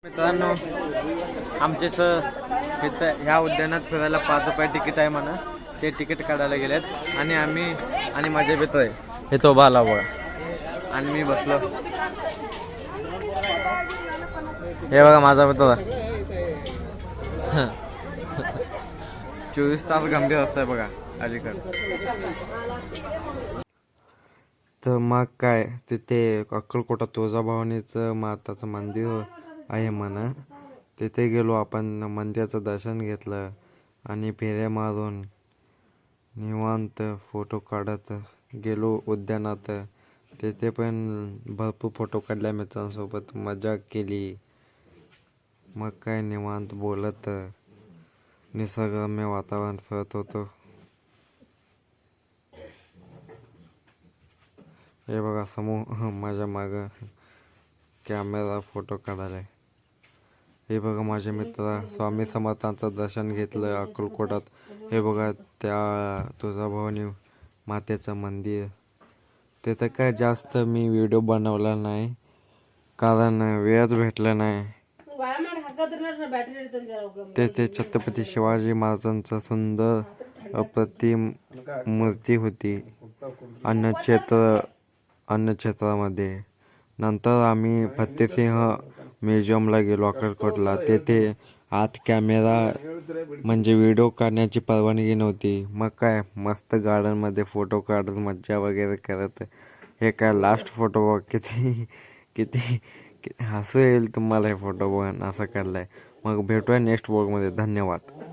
मित्रांनो, आमचे सर इथं ह्या उद्यानात फिरायला 5 रुपये तिकीट आहे म्हणा. ते तिकीट काढायला गेलेत आणि आम्ही आणि माझे मित्र आहे हे तो बाला बघा आणि मी बसलो. हे बघा माझा मित्र 24 तास गंभीर असतंय बघा अलीकडे. तर मग काय तिथे अक्कलकोटा तुळजाभवानीचं माताचं मंदिर आहे म्हणा. तिथे गेलो आपण, मंदिराचं दर्शन घेतलं आणि फेऱ्या मारून निवांत फोटो काढत गेलो उद्यानात. तिथे पण भरपूर फोटो काढल्या, मित्रांसोबत मजा केली. मग काय निवांत बोलत निसर्गरम्य वातावरण फिरत होतो. हे बघा समोर माझ्या मागं कॅमेरा फोटो काढायला. हे बघा माझे मित्र स्वामी समर्थांचं दर्शन घेतलं अक्कलकोटात. हे बघा त्या तुळजाभवानी मातेचं मंदिर. तिथं काय जास्त मी व्हिडिओ बनवला नाही कारण वेळच भेटला नाही. तेथे छत्रपती शिवाजी महाराजांचं सुंदर अप्रतिम मूर्ती होती अन्नक्षेत्रामध्ये. नंतर आम्ही फत्तेसिंह म्युझियमला गेलो अक्कलकोटला. तेथे आत कॅमेरा म्हणजे व्हिडिओ काढण्याची परवानगी नव्हती. मग काय मस्त गार्डनमध्ये फोटो काढत मज्जा वगैरे करत. हे काय लास्ट फोटो बघ, किती किती हसू येईल तुम्हाला हे फोटो बघून, असं काढलाय. मग भेटूया नेक्स्ट व्लॉगमध्ये. धन्यवाद.